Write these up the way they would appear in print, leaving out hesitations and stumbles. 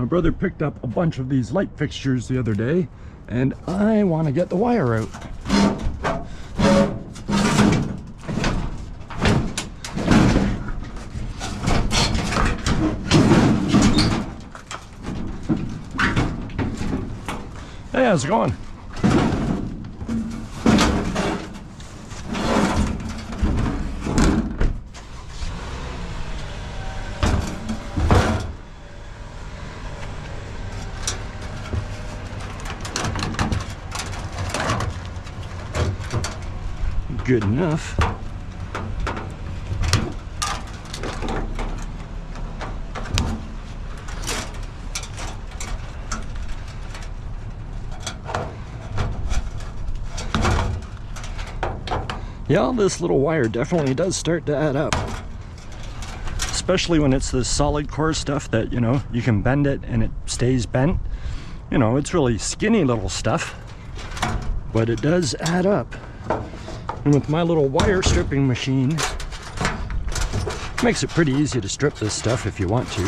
My brother picked up a bunch of these light fixtures the other day, and I want to get the wire out. Hey, how's it going? Good enough. Yeah, this little wire definitely does start to add up. Especially when it's this solid core stuff that, you know, you can bend it and it stays bent. You know, it's really skinny little stuff, but it does add up. And with my little wire stripping machine, it makes it pretty easy to strip this stuff if you want to.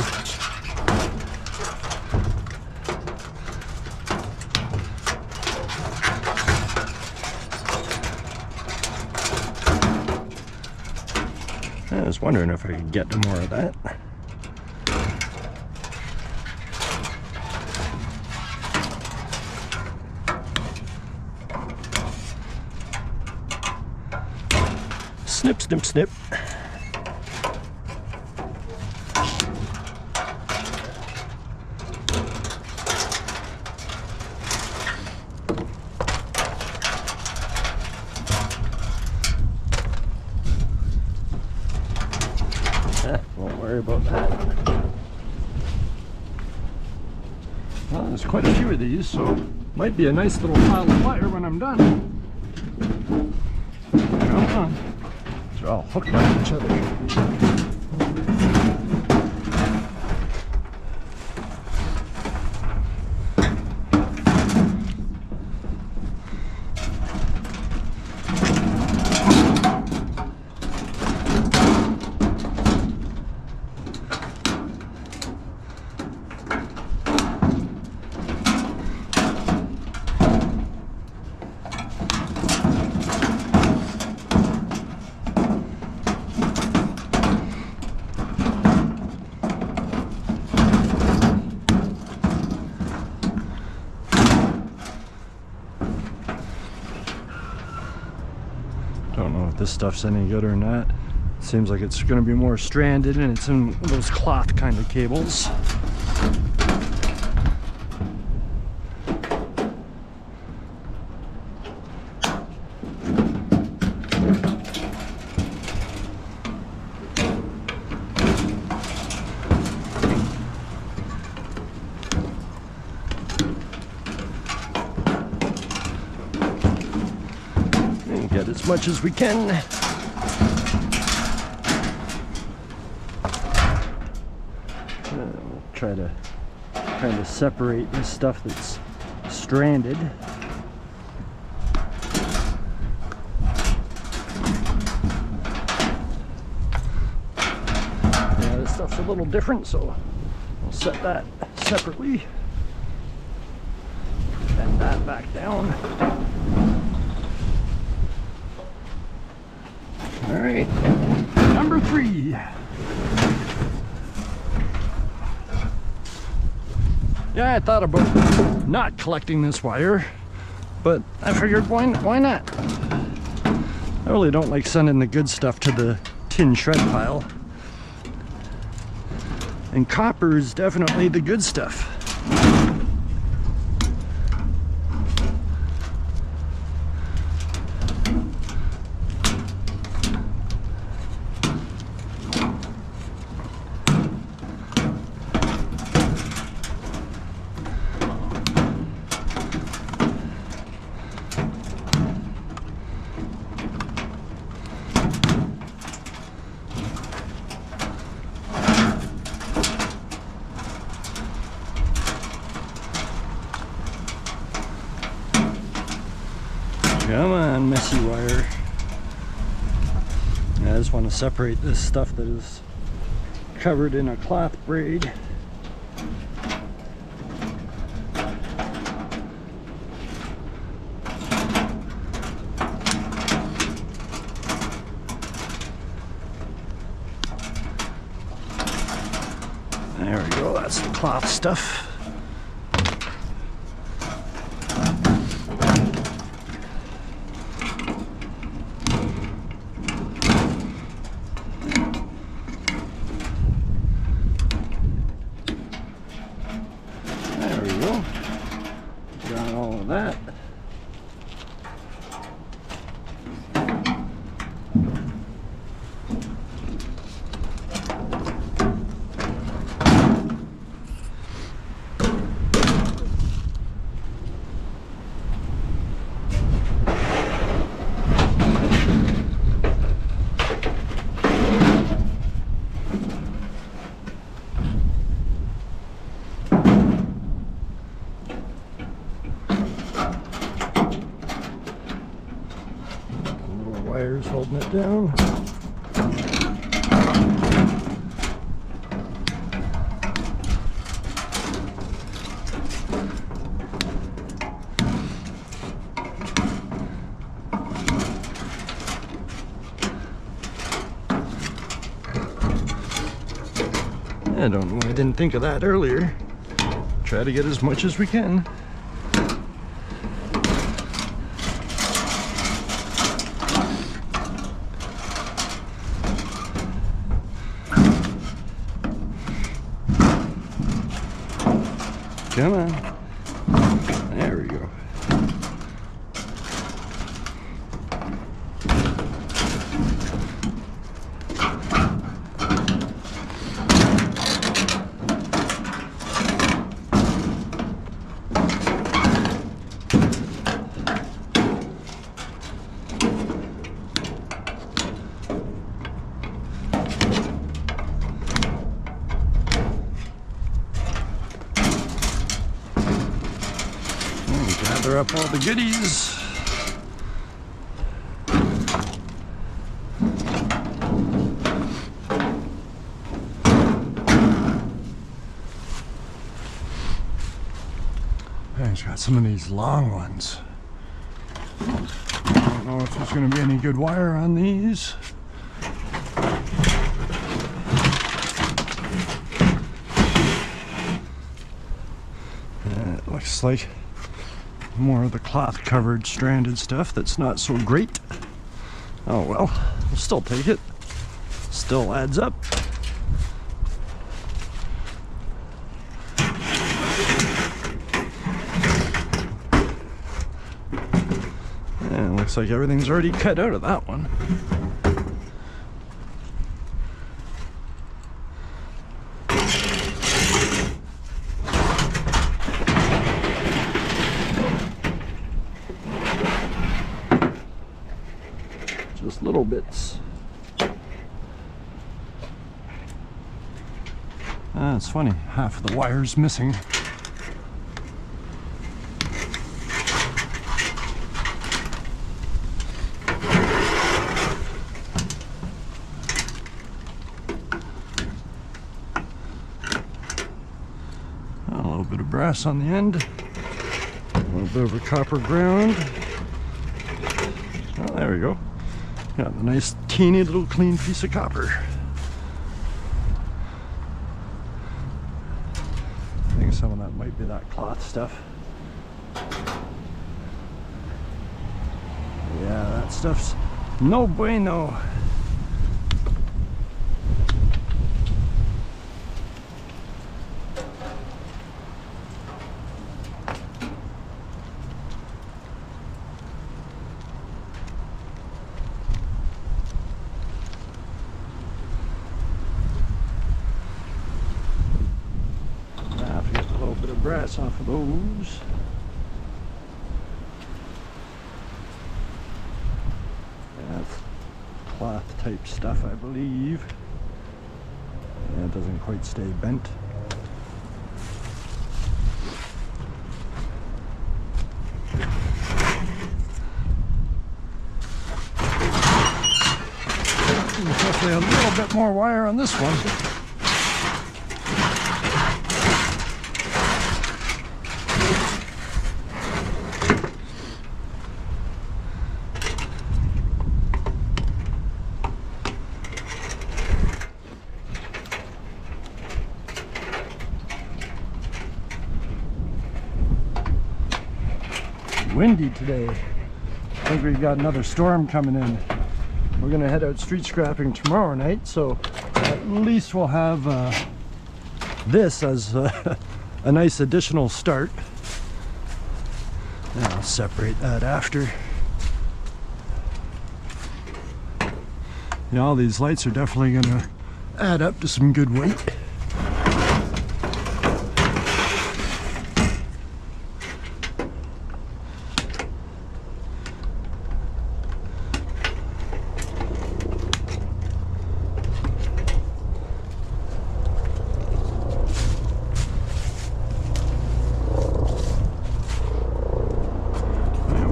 I was wondering if I could get to more of that. Snip, snip, snip. Won't worry about that. Well, there's quite a few of these, so might be a nice little pile of wire when I'm done. Come on. They're all hooked on each other. Don't know if this stuff's any good or not. Seems like it's going to be more stranded, and it's in those cloth kind of cables. Get as much as we can. We'll try to kind of separate this stuff that's stranded. Yeah, this stuff's a little different, so we'll set that separately. Bend that back down. All right, number 3. Yeah, I thought about not collecting this wire, but I figured why not? I really don't like sending the good stuff to the tin shred pile. And copper is definitely the good stuff. Come on, messy wire. I just want to separate this stuff that is covered in a cloth braid. That's the cloth stuff. There we go. Got all of that. Wires holding it down. I don't know, I didn't think of that earlier. Try to get as much as we can. Come on. There we go. Gather up all the goodies. It's got some of these long ones. I don't know if there's going to be any good wire on these. It looks like more of the cloth covered stranded stuff that's not so great. Oh well, we'll still take it. Still adds up. And it looks like everything's already cut out of that one. Just little bits. It's funny, half of the wire's missing. A little bit of brass on the end. A little bit of a copper ground. Oh, there we go. Got a nice teeny little clean piece of copper. I think some of that might be that cloth stuff. Yeah, that stuff's no bueno. Brass off of those. That's cloth type stuff, I believe. Yeah, it doesn't quite stay bent. There's definitely a little bit more wire on this one. windy today. I think we've got another storm coming in. We're gonna head out street scrapping tomorrow night, so at least we'll have this as a nice additional start. And I'll separate that after. Yeah, all these lights are definitely gonna add up to some good weight.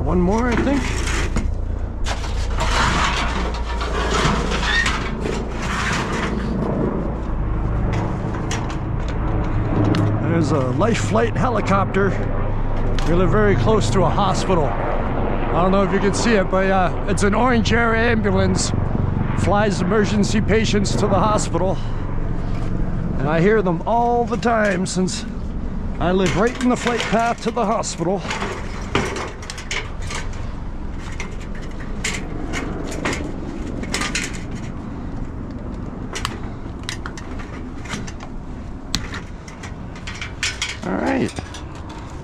One more, I think. There's a life flight helicopter. We live very close to a hospital. I don't know if you can see it, but it's an orange air ambulance. Flies emergency patients to the hospital. And I hear them all the time since I live right in the flight path to the hospital. All right,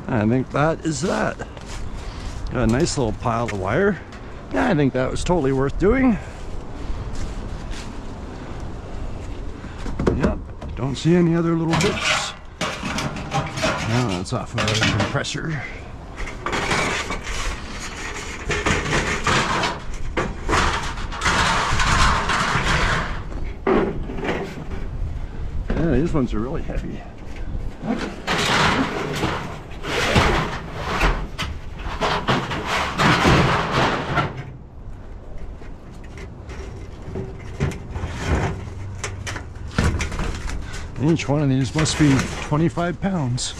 I think that is that. Got a nice little pile of wire. Yeah, I think that was totally worth doing. Yep, don't see any other little bits. No, that's off of a compressor. Yeah, these ones are really heavy. Each one of these must be 25 pounds.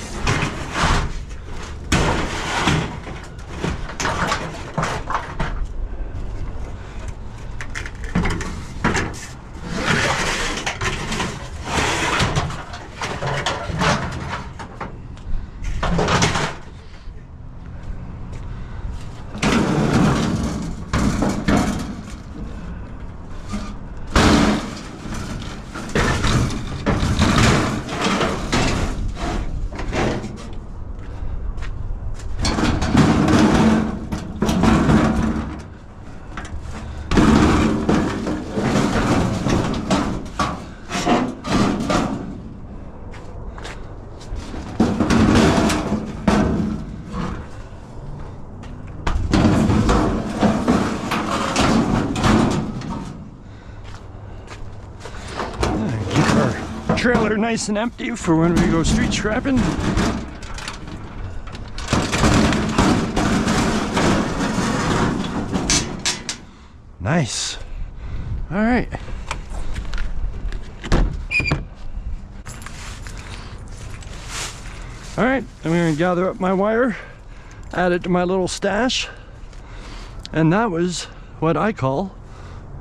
Trailer nice and empty for when we go street scrapping. Nice. All right. All right, I'm gonna gather up my wire, add it to my little stash, and that was what I call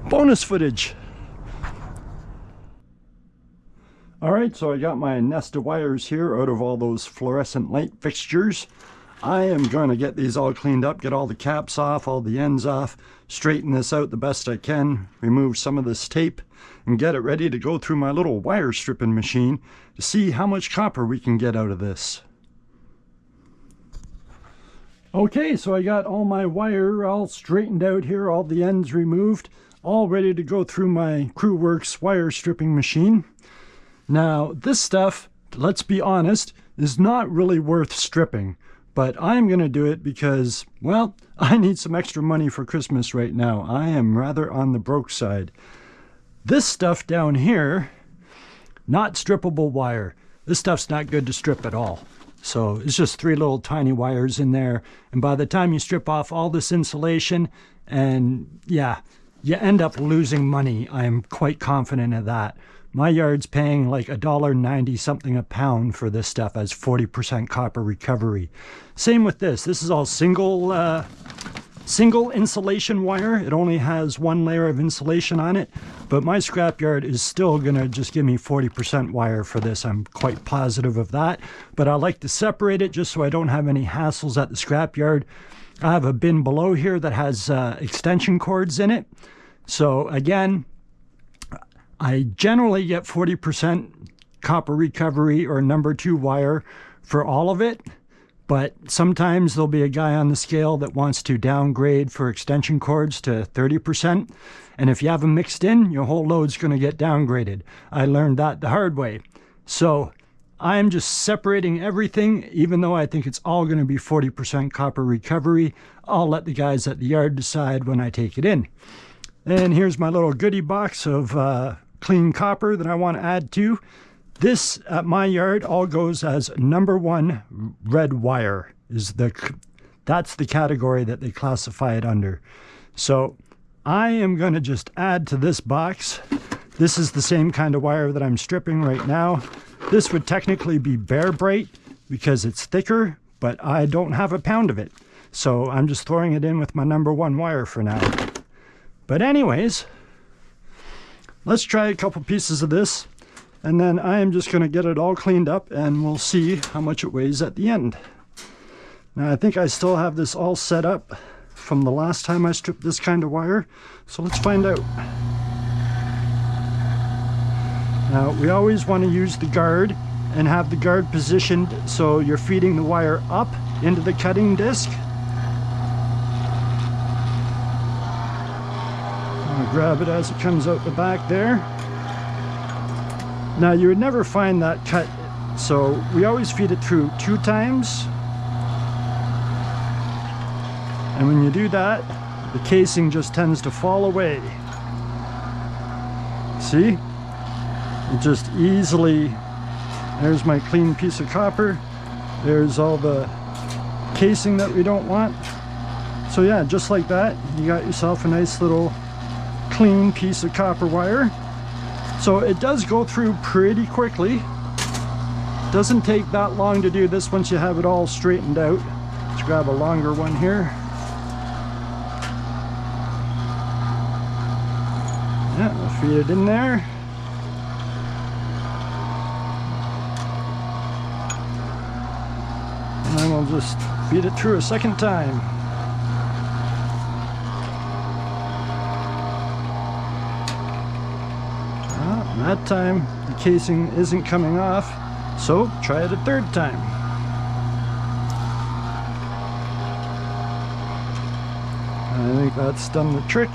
bonus footage. Alright, so I got my nest of wires here out of all those fluorescent light fixtures. I am going to get these all cleaned up, get all the caps off, all the ends off, straighten this out the best I can, remove some of this tape, and get it ready to go through my little wire stripping machine to see how much copper we can get out of this. Okay, so I got all my wire all straightened out here, all the ends removed, all ready to go through my Creworks wire stripping machine. Now, this stuff, let's be honest, is not really worth stripping, but I'm going to do it because, well, I need some extra money for Christmas right now. I am rather on the broke side. This stuff down here, not strippable wire. This stuff's not good to strip at all. So it's just 3 little tiny wires in there, and by the time you strip off all this insulation, and yeah, you end up losing money. I am quite confident of that. My yard's paying like $1.90 something a pound for this stuff as 40% copper recovery. Same with this. This is all single insulation wire. It only has 1 layer of insulation on it, but my scrapyard is still gonna just give me 40% wire for this. I'm quite positive of that, but I like to separate it just so I don't have any hassles at the scrapyard. I have a bin below here that has extension cords in it. So again, I generally get 40% copper recovery or number 2 wire for all of it. But sometimes there'll be a guy on the scale that wants to downgrade for extension cords to 30%. And if you have them mixed in, your whole load's going to get downgraded. I learned that the hard way. So I'm just separating everything, even though I think it's all going to be 40% copper recovery. I'll let the guys at the yard decide when I take it in. And here's my little goodie box of clean copper that I want to add to. This, at my yard, all goes as number 1 red wire. That's the category that they classify it under. So I am going to just add to this box. This is the same kind of wire that I'm stripping right now. This would technically be bare bright because it's thicker, but I don't have a pound of it. So I'm just throwing it in with my number 1 wire for now. But anyways, let's try a couple pieces of this. And then I am just going to get it all cleaned up and we'll see how much it weighs at the end. Now I think I still have this all set up from the last time I stripped this kind of wire. So let's find out. Now we always want to use the guard and have the guard positioned so you're feeding the wire up into the cutting disc. I'm going to grab it as it comes out the back there. Now you would never find that cut, so we always feed it through 2 times. And when you do that, the casing just tends to fall away. See? It just easily, there's my clean piece of copper. There's all the casing that we don't want. So yeah, just like that, you got yourself a nice little clean piece of copper wire. So it does go through pretty quickly. Doesn't take that long to do this once you have it all straightened out. Let's grab a longer one here. Yeah, we'll feed it in there. And then we'll just feed it through a second time. That time the casing isn't coming off, so try it a 3rd time. I think that's done the trick.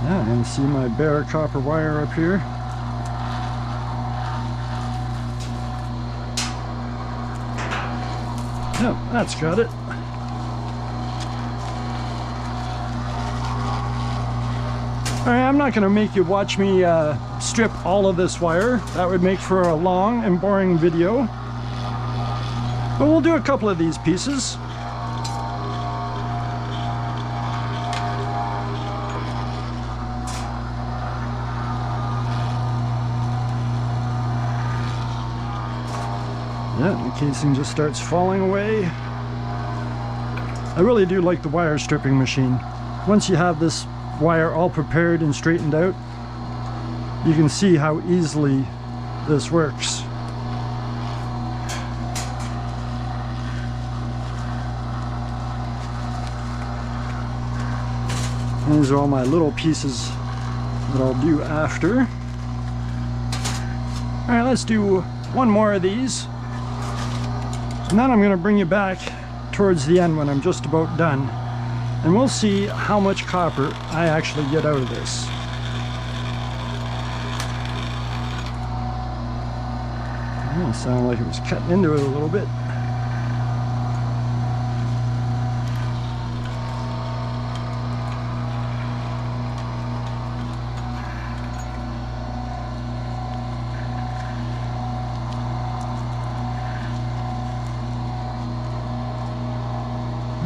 Yeah, I can see my bare copper wire up here. Yep, that's got it. Alright, I'm not going to make you watch me strip all of this wire. That would make for a long and boring video. But we'll do a couple of these pieces. Yeah, the casing just starts falling away. I really do like the wire stripping machine. Once you have this wire all prepared and straightened out, you can see how easily this works. And these are all my little pieces that I'll do after. Alright, let's do one more of these. And then I'm going to bring you back towards the end when I'm just about done. And we'll see how much copper I actually get out of this. It sounded like it was cutting into it a little bit.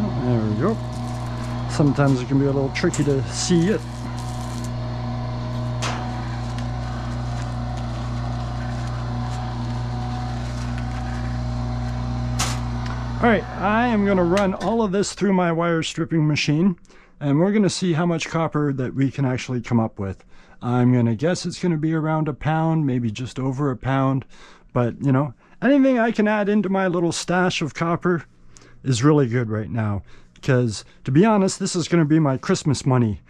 Oh, there we go. Sometimes it can be a little tricky to see it. Alright, I am going to run all of this through my wire stripping machine, and we're going to see how much copper that we can actually come up with. I'm going to guess it's going to be around a pound, maybe just over a pound, but you know, anything I can add into my little stash of copper, is really good right now, because to be honest, this is going to be my Christmas money.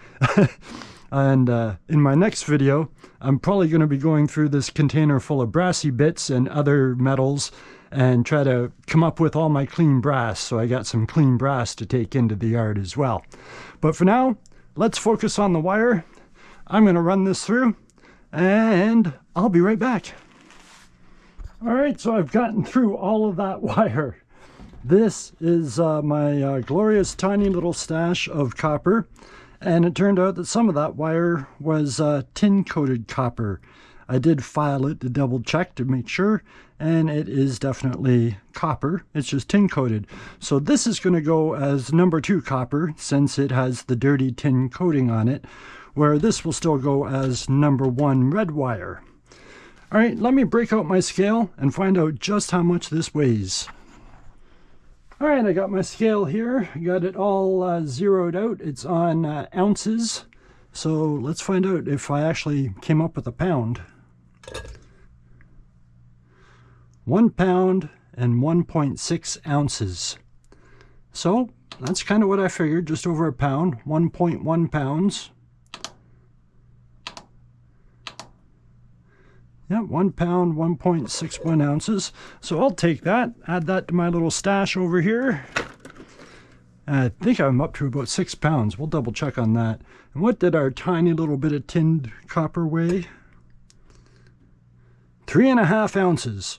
And in my next video, I'm probably going to be going through this container full of brassy bits and other metals and try to come up with all my clean brass. So I got some clean brass to take into the yard as well. But for now, let's focus on the wire. I'm going to run this through and I'll be right back. All right, so I've gotten through all of that wire. This is my glorious tiny little stash of copper. And it turned out that some of that wire was tin-coated copper. I did file it to double check to make sure, and it is definitely copper. It's just tin-coated. So this is going to go as number 2 copper, since it has the dirty tin coating on it, where this will still go as number 1 red wire. All right, let me break out my scale and find out just how much this weighs. All right, I got my scale here. I got it all zeroed out. It's on ounces. So let's find out if I actually came up with a pound. 1 pound and 1.6 ounces. So that's kind of what I figured, just over a pound, 1.1 pounds. Yeah, 1 pound, 1.61 ounces. So I'll take that, add that to my little stash over here. I think I'm up to about 6 pounds. We'll double check on that. And what did our tiny little bit of tinned copper weigh? 3.5 ounces.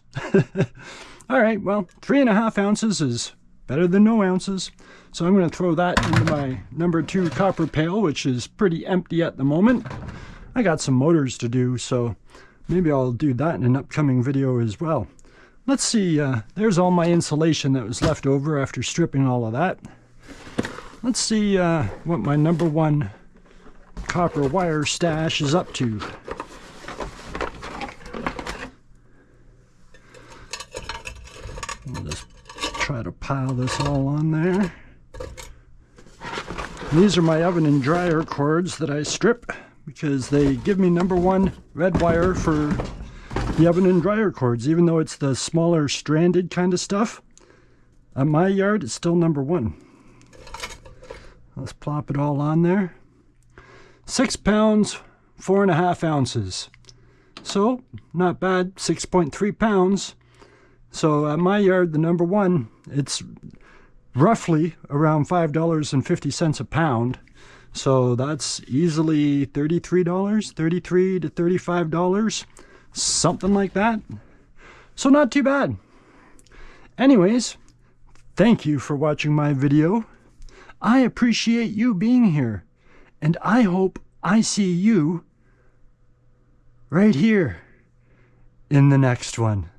All right, well, 3.5 ounces is better than no ounces. So I'm going to throw that into my number 2 copper pail, which is pretty empty at the moment. I got some motors to do, so maybe I'll do that in an upcoming video as well. Let's see, there's all my insulation that was left over after stripping all of that. Let's see what my number 1 copper wire stash is up to. I'll just try to pile this all on there. These are my oven and dryer cords that I strip, because they give me number 1 red wire for the oven and dryer cords, even though it's the smaller stranded kind of stuff. At my yard, it's still number 1. Let's plop it all on there. 6 pounds, 4.5 ounces. So, not bad, 6.3 pounds. So at my yard, the number 1, it's roughly around $5.50 a pound. So that's easily $33, $33 to $35, something like that. So not too bad. Anyways, thank you for watching my video. I appreciate you being here, and I hope I see you right here in the next one.